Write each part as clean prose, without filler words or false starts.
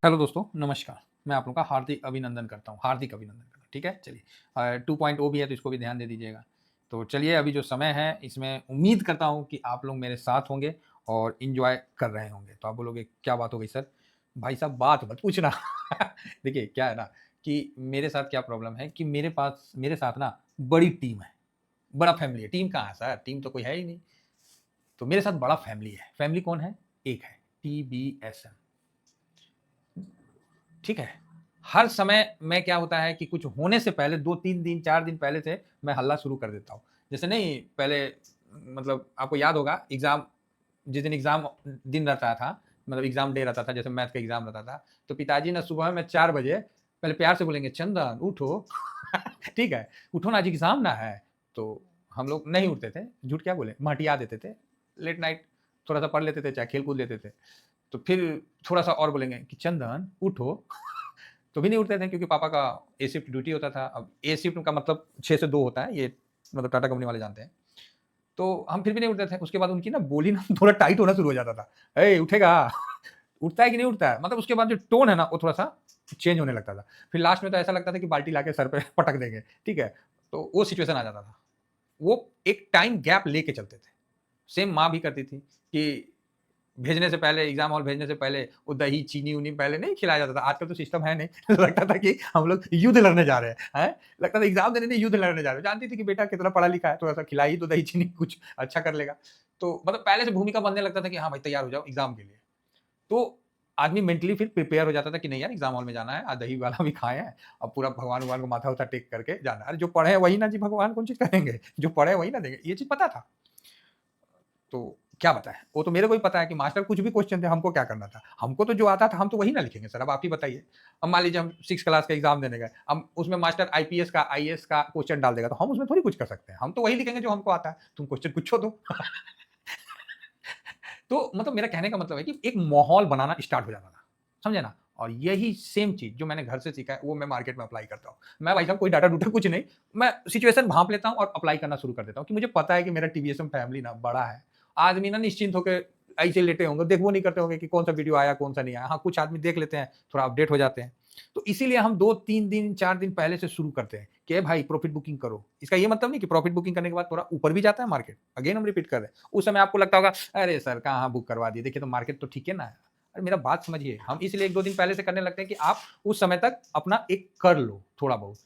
Hello दोस्तों, नमस्कार। मैं आप लोगों का हार्दिक अभिनंदन करता हूँ, हार्दिक अभिनंदन करता हूँ, ठीक है? चलिए 2.0 भी है तो इसको भी ध्यान दे दीजिएगा। तो चलिए अभी जो समय है इसमें उम्मीद करता हूँ कि आप लोग मेरे साथ होंगे और एन्जॉय कर रहे होंगे। तो आप बोलोगे क्या बात हो गई सर? भाई साहब बात मत पूछना। देखिए क्या है ना कि मेरे साथ क्या प्रॉब्लम है कि मेरे साथ ना बड़ी टीम है, बड़ा फैमिली है। टीम कहाँ है सर? टीम तो कोई है ही नहीं। तो मेरे साथ बड़ा फैमिली है। फैमिली कौन है? एक है टीबीएसएम। ठीक है? हर समय मैं क्या होता है कि कुछ होने से पहले 2-3 दिन, 4 दिन पहले से मैं हल्ला शुरू कर देता हूँ। जैसे नहीं पहले मतलब आपको याद होगा एग्ज़ाम जिस दिन एग्ज़ाम दिन रहता था, मतलब एग्ज़ाम डे रहता था, जैसे मैथ का एग्ज़ाम रहता था, तो पिताजी ना सुबह में 4 बजे पहले प्यार से बोलेंगे, "चंदन उठो।" ठीक है? "उठो ना आज एग्ज़ाम ना है।" तो हम लोग नहीं उठते थे, झूठ क्या बोले, महटिया देते थे। लेट नाइट थोड़ा-सा पढ़ लेते थे, चाहे खेल-कूद लेते थे। तो फिर थोड़ा-सा और बोलेंगे कि, "चंदन उठो।" तो भी नहीं उठते थे क्योंकि पापा का ए शिफ्ट ड्यूटी होता था। अब ए शिफ्ट का मतलब 6 से 2 होता है, ये मतलब टाटा कंपनी वाले जानते हैं। तो हम फिर भी नहीं उठते थे। उसके बाद उनकी ना बोली ना थोड़ा टाइट होना शुरू हो जाता था। "ए उठेगा?" उठता है कि नहीं उठता है? मतलब उसके बाद जो टोन है ना वो थोड़ा-सा चेंज होने लगता था। फिर लास्ट में तो ऐसा लगता था कि बाल्टी लाके सर पे पटक देंगे, ठीक है? तो वो सिचुएशन आ जाता था। वो एक टाइम गैप लेके चलते थे। सेम माँ भी करती थी कि भेजने से पहले एग्ज़ाम हॉल भेजने से पहले वो दही, चीनी-उनी पहले नहीं खिलाया जाता था। आजकल तो सिस्टम है नहीं। लगता था कि हम लोग युद्ध लड़ने जा रहे हैं, हैं? लगता था एग्ज़ाम देने नहीं युद्ध लड़ने जा रहे हैं। जानती थी कि बेटा कितना पढ़ा लिखा है, थोड़ा-सा खिला ही दो दही, चीनी कुछ अच्छा कर लेगा। तो मतलब पहले से भूमिका बनने लगता था कि हाँ भाई तैयार हो जाओ एग्ज़ाम के लिए। तो आदमी मेंटली फिर प्रिपेयर हो जाता था कि नहीं यार एग्ज़ाम हॉल में जाना है, आज दही वाला भी खाए हैं, अब पूरा भगवान-वगवान को माथा-वाथा टेक करके जाना है। अरे जो पढ़े हैं वही ना जी भगवान कौन चीज़ करेंगे? जो पढ़े हैं वही ना देंगे। ये चीज़ पता था। तो क्या बताएँ? वो तो मेरे को ही पता है कि मास्टर कुछ भी क्वेश्चन दे हमको क्या करना था? हमको तो जो आता था हम तो वही ना लिखेंगे सर, अब आप ही बताइए। अब मान लीजिए हम 6 क्लास का एग्ज़ाम देने गए, अब उसमें मास्टर आईपीएस का, आईएएस का क्वेश्चन डाल देगा, तो हम उसमें थोड़ी कुछ कर सकते हैं। हम तो वही लिखेंगे जो हमको आता है, तुम क्वेश्चन पूछो दो। तो मतलब मेरा कहने का मतलब है कि एक माहौल बनाना स्टार्ट हो जाता था, समझे ना? और यही सेम चीज़ जो मैंने घर से सीखा है, वो मैं मार्केट में अप्लाई करता हूँ। मैं भाई साहब कोई डाटा-डूटा कुछ नहीं, मैं सिचुएशन भाँप लेता हूँ और अप्लाई करना शुरू कर देता हूँ कि मुझे पता है कि मेरा टीवीएसएम फैमिली ना बड़ा है। आदमी ना निश्चिंत होके ऐसे लेटे होंगे, देखबो नहीं करते होंगे कि कौन-सा वीडियो आया, कौन-सा नहीं आया। हाँ, कुछ आदमी देख लेते हैं, थोड़ा अपडेट हो जाते हैं। तो इसीलिए हम 2-3 दिन, 4 दिन पहले से शुरू करते हैं कि, "ए भाई प्रॉफिट बुकिंग करो।" इसका ये मतलब नहीं कि प्रॉफिट बुकिंग करने के बाद थोड़ा ऊपर भी जाता है मार्केट। अगेन हम रिपीट कर रहे हैं। उस समय आपको लगता होगा, "अरे सर कहाँ बुक करवा दिए, देखिए तो मार्केट तो ठीक है ना है।" अरे मेरा बात समझिए, हम इसलिए 1-2 दिन पहले से करने लगते हैं कि आप उस समय तक अपना एक कर लो थोड़ा बहुत।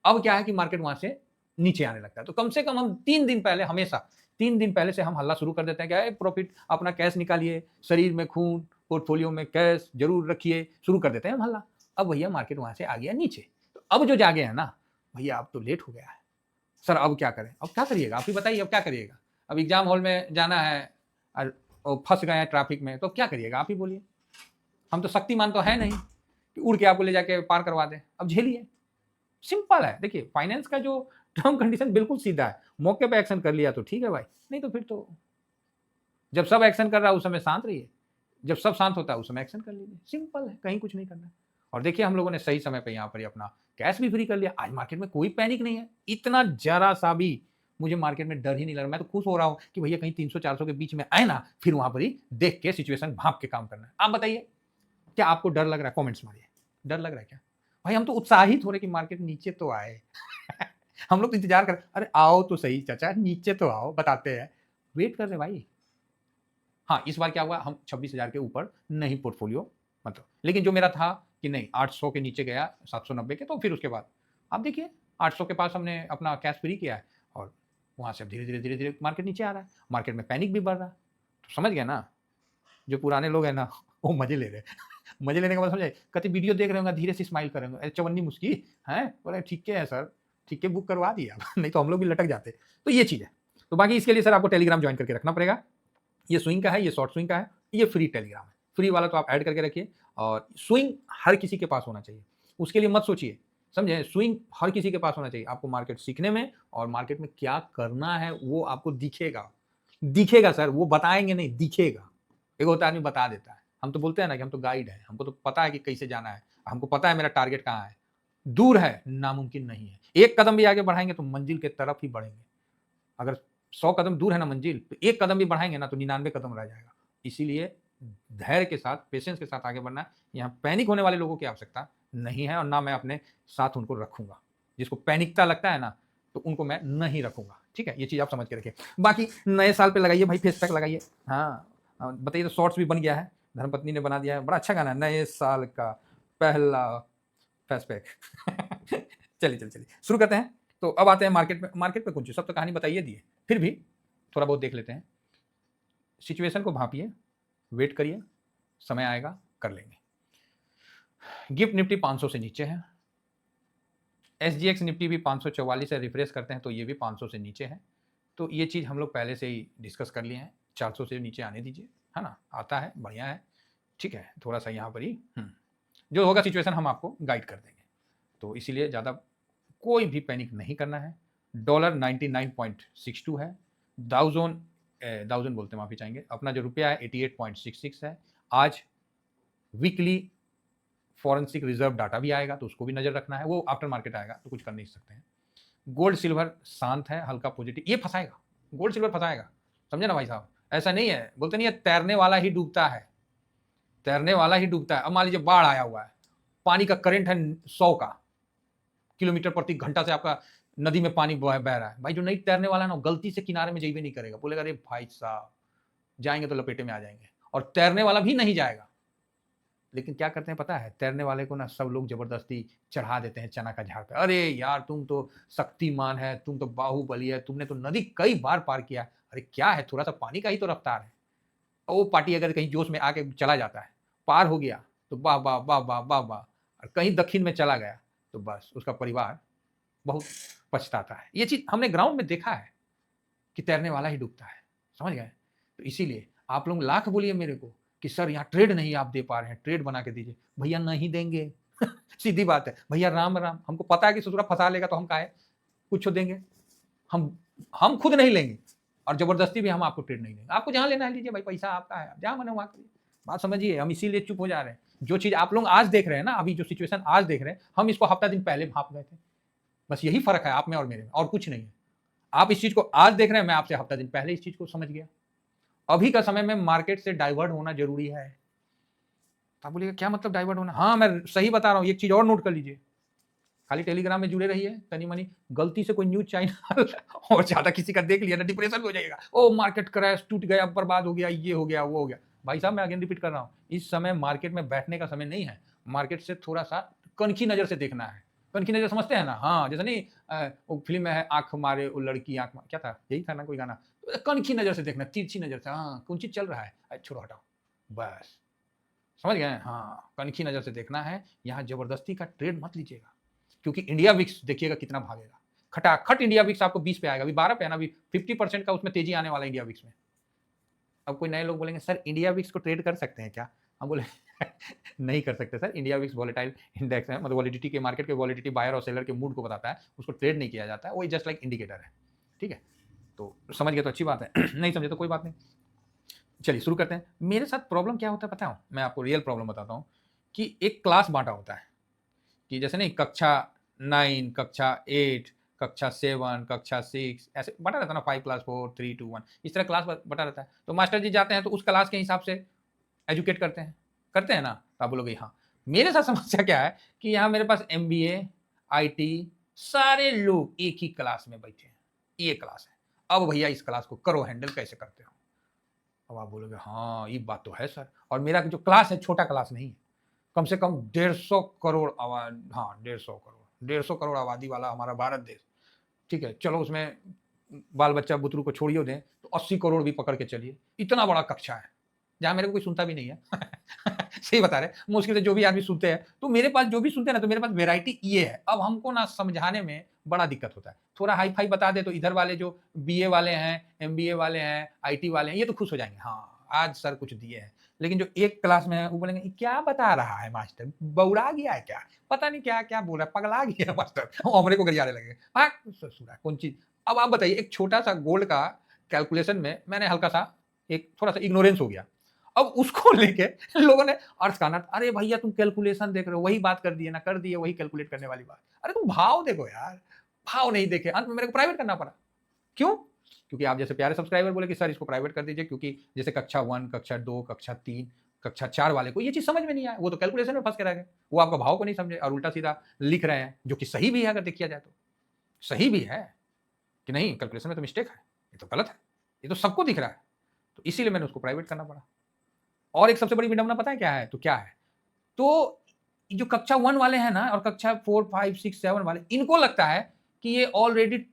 अब क्या है कि मार्केट वहाँ से नीचे आने लगता है। तो कम से कम हम 3 दिन पहले हमेशा 3 दिन पहले से हम हल्ला शुरू कर देते हैं कि अरे प्रॉफिट अपना कैश निकालिए, शरीर में खून, पोर्टफोलियो में कैश ज़रूर रखिए, शुरू कर देते हैं हम हल्ला। अब भैया मार्केट वहाँ से आ गया नीचे। तो अब जो जागे हैं ना, भैया अब तो लेट हो गया है। सर अब क्या करें? अब क्या करिएगा? आप ही बताइए अब क्या करिएगा? अब एग्ज़ाम हॉल में जाना है और फँस गए हैं ट्रैफिक में, तो अब क्या करिएगा? आप ही बोलिए। हम तो शक्तिमान तो है नहीं कि उड़ के आपको ले जाके पार करवा दें। अब झेलिए। सिंपल है। देखिए फाइनेंस का जो टर्म कंडीशन बिल्कुल सीधा है। मौके पे एक्शन कर लिया तो ठीक है भाई, नहीं तो फिर तो जब सब एक्शन कर रहा है उस समय शांत रहिए। जब सब शांत होता है उस समय एक्शन कर लीजिए। सिंपल है, कहीं कुछ नहीं करना है। और देखिए हम लोगों ने सही समय पे यहाँ पर ही अपना कैश भी फ्री कर लिया। आज मार्केट में कोई पैनिक नहीं है। इतना ज़रा-सा भी मुझे मार्केट में डर ही नहीं लग रहा। मैं तो खुश हो रहा हूँ कि भैया कहीं 300-400 के बीच में आए ना, फिर वहाँ पर ही देख के सिचुएशन भाँप के काम करना है। आप बताइए, क्या आपको डर लग रहा है? कमेंट्स मारिए। डर लग रहा है क्या? भाई हम तो उत्साहित हो रहे हैं कि मार्केट नीचे तो आए। हम लोग तो इंतज़ार कर अरे आओ तो सही चाचा, नीचे तो आओ, बताते हैं। वेट कर रहे हैं भाई। हाँ, इस बार क्या हुआ हम 26,000 के ऊपर नहीं पोर्टफोलियो मतलब लेकिन जो मेरा था कि नहीं 800 के नीचे गया 790 के तो फिर उसके बाद आप देखिए 800 के पास हमने अपना कैश फ्री किया है और वहाँ से अब धीरे-धीरे, धीरे-धीरे मार्केट नीचे आ रहा है। मार्केट में पैनिक भी बढ़ रहा है। तो समझ गए ना, जो पुराने लोग हैं ना वो मज़े ले रहे हैं। मज़े लेने का मतलब समझे? कहते वीडियो देख रहे होंगे धीरे से स्माइल कर रहे होंगे, अरे चवन्नी मुस्की, हैं? बोले ठीक है सर, ठीक है बुक करवा दिए आप नहीं तो हम लोग भी लटक जाते। तो ये चीज़ है। तो बाकी इसके लिए सर आपको टेलीग्राम जॉइन करके रखना पड़ेगा। ये स्विंग का है, ये शॉर्ट स्विंग का है, ये फ्री टेलीग्राम है। फ्री वाला तो आप ऐड करके रखिए और स्विंग हर किसी के पास होना चाहिए। उसके लिए मत सोचिए, समझे? स्विंग हर किसी के पास होना चाहिए। आपको मार्केट सीखने में और मार्केट में क्या करना है वो आपको दिखेगा। दिखेगा सर, वो बताएँगे नहीं, दिखेगा। एक होता है आदमी बता देता है। हम तो बोलते हैं ना कि हम तो गाइड हैं, हमको तो पता है कि कैसे जाना है, हमको पता है मेरा टारगेट कहाँ है। दूर है, नामुमकिन नहीं है। एक कदम भी आगे बढ़ाएँगे तो मंजिल की तरफ ही बढ़ेंगे। अगर 100 कदम दूर है ना मंजिल, तो एक कदम भी बढ़ाएँगे ना तो 99 कदम रह जाएगा। इसीलिए धैर्य के साथ, पेशेंस के साथ आगे बढ़ना है। यहाँ पैनिक होने वाले लोगों की आवश्यकता नहीं है और ना मैं अपने साथ उनको रखूँगा। जिसको पैनिकता लगता है ना, तो उनको मैं नहीं रखूँगा, ठीक है? ये चीज़ आप समझ के रखिए। बाकी नए साल पे लगाइए भाई फेस पैक लगाइए। हाँ, बताइए तो शॉर्ट्स भी बन गया है, धर्मपत्नी ने बना दिया है, बड़ा अच्छा गाना है, नए साल का पहला फेस पैक। चलिए, शुरू करते हैं। तो अब आते हैं मार्केट में। मार्केट में कुछ सब तो कहानी बताइए दी है, फिर भी थोड़ा बहुत देख लेते हैं। सिचुएशन को भापिए, वेट करिए, समय आएगा कर लेंगे। गिफ्ट निफ्टी 500 से नीचे है, एसजीएक्स निफ्टी भी 544 है, रिफ्रेश करते हैं तो ये भी 500 से नीचे है। तो ये चीज़ हम लोग पहले से ही डिस्कस कर लिए हैं, 400 से नीचे आने दीजिए, है ना? आता है, बढ़िया है, ठीक है। थोड़ा सा यहाँ पर ही जो होगा सिचुएशन हम आपको गाइड कर देंगे, तो इसीलिए ज़्यादा कोई भी पैनिक नहीं करना है। डॉलर 99.62 है, दाउजन बोलते हैं, माफ़ी चाहेंगे। अपना जो रुपया है 88.66 है। आज वीकली फॉरेंसिक रिजर्व डाटा भी आएगा, तो उसको भी नज़र रखना है, वो आफ्टर मार्केट आएगा तो कुछ कर नहीं सकते हैं। गोल्ड सिल्वर शांत है, हल्का पॉजिटिव, ये फंसाएगा, गोल्ड सिल्वर फंसाएगा, समझे ना भाई साहब? ऐसा नहीं है, बोलते नहीं है तैरने वाला ही डूबता है, तैरने वाला ही डूबता है। अब मान लीजिए बाढ़ आया हुआ है, पानी का करंट है 100 का किलोमीटर प्रति घंटा से आपका नदी में पानी बह रहा है, भाई जो नहीं तैरने वाला है ना, गलती से किनारे में जाइए नहीं करेगा, बोलेगा अरे भाई साहब जाएंगे तो लपेटे में आ जाएंगे। और तैरने वाला भी नहीं जाएगा, लेकिन क्या करते हैं पता है, तैरने वाले को ना सब लोग जबरदस्ती चढ़ा देते हैं चना का झाड़ पे। अरे यार तुम तो शक्तिमान है, तुम तो बाहुबली है, तुमने तो नदी कई बार पार किया। अरे क्या है, थोड़ा सा पानी का ही तो रफ्तार है। और वो पार्टी अगर कहीं जोश में आके चला जाता है, पार हो गया तो वाह वाह वाह वाह वाह वाह, और कहीं दक्षिण में चला गया तो बस उसका परिवार बहुत पछताता है। ये चीज हमने ग्राउंड में देखा है कि तैरने वाला ही डूबता है, समझ गए? तो इसीलिए आप लोग लाख बोलिए मेरे को कि सर यहाँ ट्रेड नहीं आप दे पा रहे हैं, ट्रेड बना के दीजिए। भैया नहीं देंगे। सीधी बात है भैया, राम राम। हमको पता है कि ससुरा फंसा लेगा तो हम काहे कुछ देंगे, हम खुद नहीं लेंगे और जबरदस्ती भी हम आपको ट्रेड नहीं देंगे। आपको जहां लेना है लीजिए भाई, पैसा आपका है, जहां मने वहां करिए। बात समझिए, हम इसीलिए चुप हो जा रहे हैं। जो चीज आप लोग आज देख रहे हैं ना, अभी जो सिचुएशन आज देख रहे हैं, हम इसको हफ्ता दिन पहले भाप गए थे। बस यही फर्क है आप में और मेरे में, और कुछ नहीं है। आप इस चीज को आज देख रहे हैं, मैं आपसे हफ्ता दिन पहले इस चीज को समझ गया। अभी का समय में मार्केट से डाइवर्ट होना जरूरी है। आप बोलिएगा क्या मतलब डाइवर्ट होना? हाँ मैं सही बता रहा हूं, एक चीज और नोट कर लीजिए, खाली टेलीग्राम में जुड़े रहिए, तनी मनी गलती से कोई न्यूज चैनल और ज्यादा किसी का देख लिया ना, डिप्रेशन हो जाएगा। ओ मार्केट क्रैश, टूट गया, बर्बाद हो गया, ये हो गया, वो हो गया। भाई साहब मैं अगेन रिपीट कर रहा हूँ, इस समय मार्केट में बैठने का समय नहीं है। मार्केट से थोड़ा सा कनखी नजर से देखना है। कनखी नजर समझते हैं ना? हाँ, जैसे नहीं वो फिल्म में है आंख मारे वो लड़की आंख मारे, क्या था, यही था ना कोई गाना? तो कनखी नजर से देखना, तिरछी नजर से, हाँ कौन चीज चल रहा है, छोड़ो हटाओ, बस समझ गए? हाँ, कनखी नजर से देखना है। यहाँ जबरदस्ती का ट्रेड मत लीजिएगा, क्योंकि इंडिया विक्स देखिएगा कितना भागेगा। खटाखट इंडिया विक्स आपको 20 पे आएगा, अभी 12 पे है ना, अभी 50% का उसमें तेजी आने वाला है इंडिया विक्स में। अब कोई नए लोग बोलेंगे सर इंडिया विक्स को ट्रेड कर सकते हैं क्या? हम बोले नहीं कर सकते sir, India VIX volatile index है, मतलब वॉलिडिटी के, मार्केट के वॉलिडिटी बायर और सेलर के मूड को बताता है, उसको ट्रेड नहीं किया जाता है, वो जस्ट लाइक इंडिकेटर है, ठीक है? तो समझ गए तो अच्छी बात है, नहीं समझे तो कोई बात नहीं। चलिए शुरू करते हैं। मेरे साथ प्रॉब्लम क्या होता है पता हूँ, मैं आपको रियल प्रॉब्लम बताता हूँ कि एक क्लास बांटा होता है कि जैसे नहीं कक्षा 9, कक्षा 8, कक्षा 7, कक्षा 6, ऐसे बटा रहता है ना, 5 क्लास 4 3 2 1, इस तरह क्लास बटा रहता है। तो मास्टर जी जाते हैं तो उस क्लास के हिसाब से एजुकेट करते हैं ना? तो आप बोलोगे हाँ। मेरे साथ समस्या क्या है कि यहाँ मेरे पास MBA, IT सारे लोग एक ही क्लास में बैठे हैं, ये क्लास है। अब भैया इस क्लास को करो हैंडल, कैसे करते हो? अब आप बोलोगे हाँ ये बात तो है सर, और मेरा जो क्लास है छोटा क्लास नहीं है, कम से कम 150 करोड़ आबादी, हाँ 150 करोड़ आबादी वाला हमारा भारत देश, ठीक है? चलो उसमें बाल बच्चा बुतरू को छोड़िए दें तो 80 करोड़ भी पकड़ के चलिए, इतना बड़ा कक्षा है जहाँ मेरे को कोई सुनता भी नहीं है। सही बता रहे, मुश्किल से जो भी आदमी सुनते हैं, तो मेरे पास जो भी सुनते हैं ना, तो मेरे पास वेराइटी ये है। अब हमको ना समझाने में बड़ा दिक्कत होता है, थोड़ा हाई फाई बता दे तो इधर वाले जो BA वाले हैं, MBA वाले हैं, IT वाले हैं, ये तो खुश हो जाएंगे, हाँ आज सर कुछ दिए हैं। लेकिन जो एक क्लास में है वो बोलेंगे क्या बता रहा है मास्टर, बौरा गया है क्या, पता नहीं क्या क्या बोल रहा है, पगला गया मास्टर, हमरे को गरियाने लगे, हाँ ससुरा कौन चीज। अब आप बताइए, एक छोटा सा गोल्ड का कैलकुलेशन में मैंने हल्का सा एक थोड़ा सा इग्नोरेंस हो गया, अब उसको लेके लोगों ने अर्थ का अनर्थ, अरे भैया तुम कैलकुलेशन देख रहे हो, वही बात कर दिए ना, कर दिए वही कैलकुलेट करने वाली बात। अरे तुम भाव देखो यार, भाव नहीं देखे, अंत में मेरे को प्राइवेट करना पड़ा। क्यों? क्योंकि आप जैसे प्यारे सब्सक्राइबर बोले कि सर इसको प्राइवेट कर दीजिए, क्योंकि जैसे कक्षा 1, कक्षा 2, कक्षा 3, कक्षा 4 वाले को ये चीज़ समझ में नहीं आया, वो तो कैलकुलेशन में फँस के रह गए। वो आपका भाव को नहीं समझे और उल्टा-सीधा लिख रहे हैं, जो कि सही भी है अगर देखा जाए तो। सही भी है कि नहीं, कैलकुलेशन में तो मिस्टेक है, ये तो गलत है, ये तो सबको दिख रहा है। तो इसीलिए मैंने उसको प्राइवेट करना पड़ा। और एक सबसे बड़ी विडंबना पता है क्या है? तो क्या है? तो जो कक्षा 1 वाले हैं ना और कक्षा 4, 5, 6, 7 वाले, इनको लगता है कि ये ऑलरेडी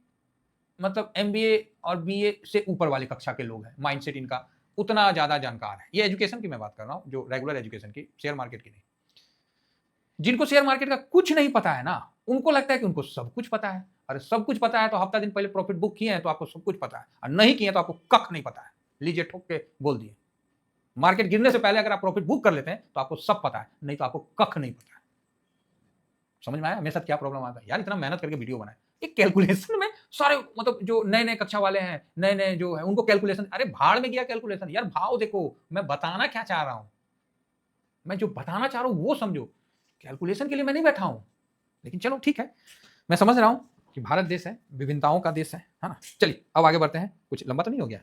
मतलब एमबीए और बीए से ऊपर वाली कक्षा के लोग हैं, माइंडसेट इनका उतना ज़्यादा जानकार है। ये एजुकेशन की मैं बात कर रहा हूँ, जो रेगुलर एजुकेशन की, शेयर मार्केट की नहीं। जिनको शेयर मार्केट का कुछ नहीं पता है ना, उनको लगता है कि उनको सब कुछ पता है। अरे सब कुछ पता है तो हफ्ता दिन पहले प्रॉफिट बुक किए हैं तो आपको सब कुछ पता है, और नहीं किए तो आपको कख नहीं पता है। लीजिए ठोक के बोल दिए। मार्केट गिरने से पहले अगर आप प्रॉफिट बुक कर लेते हैं तो आपको सब पता है, नहीं तो आपको कख नहीं पता है। समझ में आया मेरे साथ क्या प्रॉब्लम आता है? यार इतना मेहनत करके वीडियो बनाए, एक कैलकुलेशन में सारे मतलब जो नए-नए कक्षा वाले हैं, नए-नए जो है उनको कैलकुलेशन, अरे भाड़ में गया कैलकुलेशन, यार भाव देखो, मैं बताना क्या चाह रहा हूँ। मैं जो बताना चाह रहा हूँ वो समझो। कैलकुलेशन के लिए मैं नहीं बैठा हूँ। लेकिन चलो ठीक है, मैं समझ रहा हूँ कि भारत देश है, विभिन्नताओं का देश है ना? चलिए अब आगे बढ़ते हैं, कुछ लंबा तो नहीं हो गया?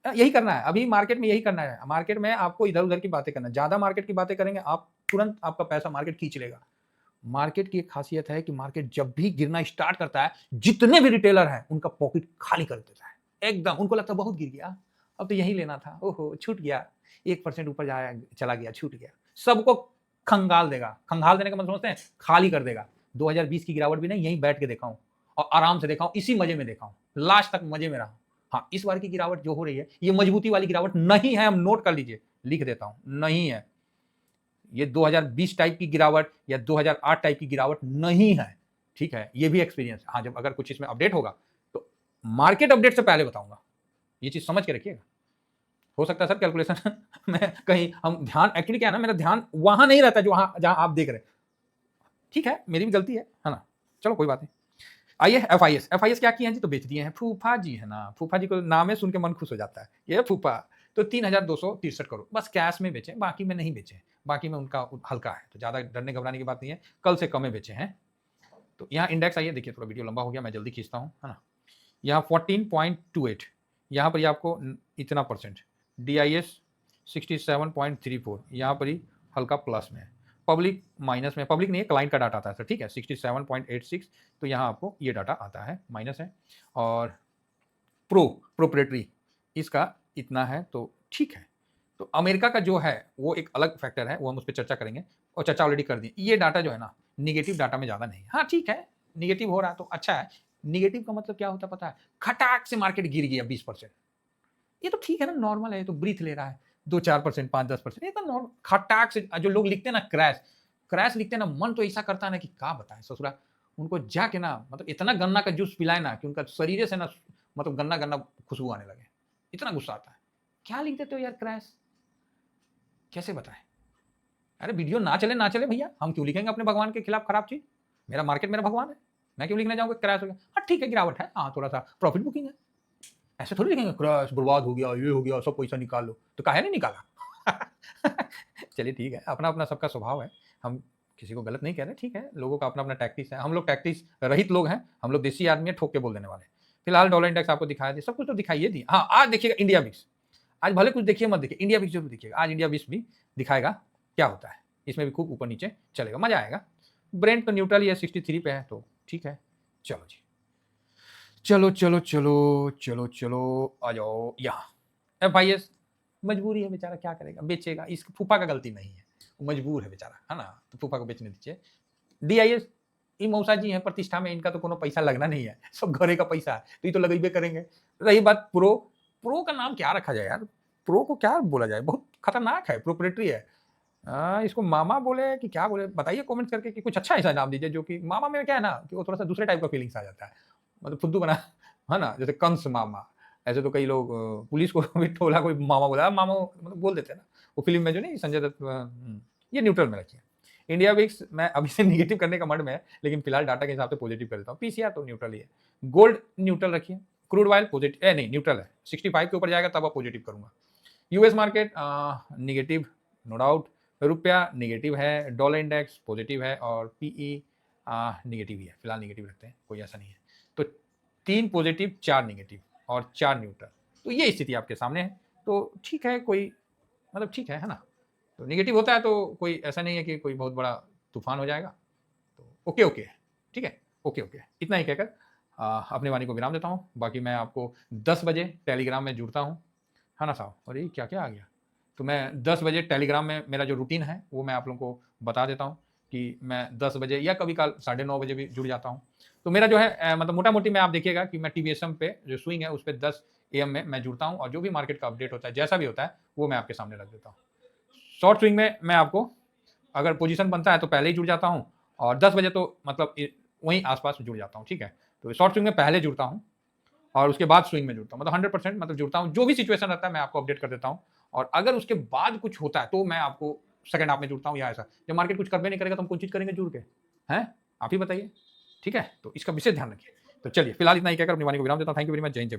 यही करना है, अभी मार्केट में यही करना है। मार्केट में आपको इधर-उधर की बातें करना है, ज़्यादा मार्केट की बातें करेंगे आप, तुरंत आपका पैसा मार्केट खींच लेगा। मार्केट की एक खासियत है कि मार्केट जब भी गिरना स्टार्ट करता है, जितने भी रिटेलर हैं, उनका पॉकेट खाली कर देता है। एकदम उनको लगता है बहुत गिर गया, अब तो यही लेना था, ओहो! छूट गया, 1% ऊपर जाया चला गया, छूट गया। सबको खंगाल देगा, खंगाल देने का मतलब समझते हैं? खाली कर देगा। 2020 की गिरावट भी नहीं, यहीं बैठ के देखा हूँ और आराम से देखा हूँ, इसी मजे में देखा हूँ, लास्ट तक मजे में रहा हूँ। हाँ, इस बार की गिरावट जो हो रही है, ये मजबूती वाली गिरावट नहीं है, हम नोट कर लीजिए, लिख देता हूँ, नहीं है। ये 2020 टाइप की गिरावट या 2008 टाइप की गिरावट नहीं है, ठीक है? ये भी एक्सपीरियंस है। हाँ, जब अगर कुछ इसमें अपडेट होगा, तो मार्केट अपडेट से पहले बताऊँगा। ये चीज़ समझ के रखिएगा। हो सकता है सर कैलकुलेशन में कहीं हम ध्यान, एक्चुअली क्या है ना, मेरा ध्यान वहाँ नहीं रहता जो वहाँ जहाँ आप देख रहे हैं। ठीक है, मेरी भी गलती है ना? चलो कोई बात नहीं। आइए एफआईएस, एफआईएस क्या किए हैं जी? तो बेच दिए हैं। फूफा जी है ना, फूफा जी को नाम है सुन के मन खुश हो जाता है। ये फूफा, तो 3,263 करोड़ बस कैश में बेचे, बाकी में नहीं बेचे। बाकी में उनका हल्का है, तो ज़्यादा डरने घबराने की बात नहीं है। कल से कम में बेचे हैं। तो यहाँ इंडेक्स आइए, देखिए थोड़ा वीडियो लंबा हो गया, मैं जल्दी खींचता हूँ, है ना? यहाँ 14.28, यहाँ पर ये आपको इतना परसेंट, डीआईएस 67.34, यहाँ पर ही हल्का प्लस में है। पब्लिक माइनस में, पब्लिक नहीं है, क्लाइंट का डाटा आता है सर, ठीक है, 67.86, तो यहाँ आपको ये डाटा आता है, माइनस है। और प्रोप्रेटरी इसका इतना है, तो ठीक है। तो अमेरिका का जो है वो एक अलग फैक्टर है, वो हम उस पर चर्चा करेंगे, और चर्चा ऑलरेडी कर दी। ये डाटा जो है ना, निगेटिव डाटा में ज़्यादा नहीं है। हाँ ठीक है, निगेटिव हो रहा है तो अच्छा है। निगेटिव का मतलब क्या होता है पता है? खटाक से मार्केट गिर गया 20%, ये तो ठीक है ना, नॉर्मल है, ये तो ब्रीथ ले रहा है, 2-4%, 5-10%, ये तो नॉर्मल। खटाक से जो लोग लिखते हैं ना क्रैश, क्रैश लिखते हैं ना, मन तो ऐसा करता है ना कि क्या बताएं ससुरा, उनको जाके ना मतलब इतना गन्ना का जूस पिलाए ना कि उनका शरीर से ना मतलब गन्ना गन्ना खुशबू आने लगे, इतना गुस्सा आता है। क्या लिख देते हो यार क्रैश, कैसे बताएं? अरे वीडियो ना चले भैया, हम क्यों लिखेंगे अपने भगवान के खिलाफ खराब चीज? मेरा मार्केट मेरा भगवान है, मैं क्यों लिखने जाऊंगा क्रैश हो गया? हाँ ठीक है गिरावट है, हाँ थोड़ा सा प्रॉफिट बुकिंग है, ऐसे थोड़ी लिखेंगे क्रैश बर्बाद हो गया, ये हो गया, सब पैसा निकाल लो, तो काहे नहीं निकाला? चलिए ठीक है, अपना अपना सबका स्वभाव है, हम किसी को गलत नहीं कह रहे, ठीक है, लोगों का अपना अपना टैक्टिस है, हम लोग टैक्टिस रहित लोग हैं, हम लोग देसी आदमी है, ठोक के बोल देने वाले। फिलहाल डॉलर इंडेक्स आपको दिखाया दिया, सब कुछ तो दिखाइए दी। हाँ आज देखिएगा इंडिया विक्स, आज भले कुछ देखिए मत देखिए, इंडिया विक्स जरूर देखिएगा, आज इंडिया विक्स भी दिखाएगा क्या होता है, इसमें भी खूब ऊपर नीचे चलेगा, मजा आएगा। ब्रेंट तो न्यूट्रल ही है, 63 पे है, तो ठीक है। चलो जी, चलो चलो चलो चलो चलो, आ जाओ यहाँ। एफआईएस मजबूरी है बेचारा, क्या करेगा, बेचेगा, इस फूफा का गलती नहीं है, वो मजबूर है बेचारा, है ना, तो फूफा को बेचने दीजिए। डीआईएस, ये मौसा जी हैं प्रतिष्ठा में, इनका तो कोनो पैसा लगना नहीं है, सब घरे का पैसा है, तो ये तो लगेबे करेंगे। रही बात प्रो, प्रो का नाम क्या रखा जाए यार, प्रो को क्या बोला जाए, बहुत खतरनाक है, प्रोप्रेटरी है। इसको मामा बोले कि क्या बोले, बताइए कमेंट करके कि कुछ अच्छा ऐसा नाम दीजिए जो कि मामा में क्या है ना कि वो थोड़ा सा दूसरे टाइप का फीलिंग्स आ जाता है, मतलब फुद्दू बना, है ना, जैसे कंस मामा, ऐसे तो कई लोग पुलिस को भी टोला कोई मामा बोला, मामा मतलब बोल देते हैं ना, वो फिल्म में जो नहीं संजय दत्त, ये न्यूट्रल में रखिए। इंडिया विक्स मैं अभी से निगेटिव करने का मन में है, लेकिन फिलहाल डाटा के हिसाब से पॉजिटिव कर देता हूँ। पीसीआर तो न्यूट्रल ही है। गोल्ड न्यूट्रल रखिए, क्रूड ऑयल पॉजिटिव नहीं न्यूट्रल है, 65 के ऊपर जाएगा तब आप पॉजिटिव करूंगा। US market negative, no doubt. रुपया निगेटिव है, डॉलर इंडेक्स पॉजिटिव है, और पीई निगेटिव ही है, फिलहाल निगेटिव रखते हैं, कोई ऐसा नहीं है। तो 3 पॉजिटिव 4 निगेटिव, और 4 न्यूट्रल। तो ये स्थिति आपके सामने है। तो ठीक है, कोई मतलब ठीक है ना? तो नेगेटिव होता है तो कोई ऐसा नहीं है कि कोई बहुत बड़ा तूफ़ान हो जाएगा। तो ओके, ओके, ठीक है? Okay, okay. इतना ही कहकर अपनी वाणी को विराम देता हूँ। बाकी मैं आपको 10 बजे टेलीग्राम में जुड़ता हूँ। है ना साहब? अरे! क्या-क्या आ गया? तो मैं 10 बजे टेलीग्राम में मेरा जो रूटीन है, वो मैं आप लोगों को बता देता हूँ कि मैं 10 बजे या कभी-काल साढ़े 9 बजे भी जुड़ जाता हूँ। तो मेरा जो है मतलब मोटा-मोटी में आप देखिएगा कि मैं टीवीएसएम पे जो स्विंग है, उस पे 10 एएम में मैं जुड़ता हूँ और जो भी मार्केट का अपडेट होता है, जैसा भी होता है, वो मैं आपके सामने रख देता हूँ। शॉर्ट स्विंग में मैं आपको अगर पोजीशन बनता है तो पहले ही जुड़ जाता हूँ और 10 बजे तो मतलब वहीं आस-पास जुड़ जाता हूँ, ठीक है? तो शॉर्ट स्विंग में पहले जुड़ता हूँ और उसके बाद स्विंग में जुड़ता हूँ। मतलब 100% मतलब जुड़ता हूँ। जो भी सिचुएशन रहता है मैं आपको अपडेट कर देता हूँ और अगर उसके बाद कुछ होता है तो मैं आपको सेकंड हाफ में जुड़ता हूँ या ऐसा। जब मार्केट कुछ करबे नहीं करेगा तो हम कौन चीज़ करेंगे जुड़ के? हैं? आप ही बताइए। ठीक है? तो इसका विशेष ध्यान रखिए। तो चलिए फिलहाल इतना ही कहकर अपनी वाणी को विराम देता हूँ। Thank you very much. जय हिंद, जय भारत।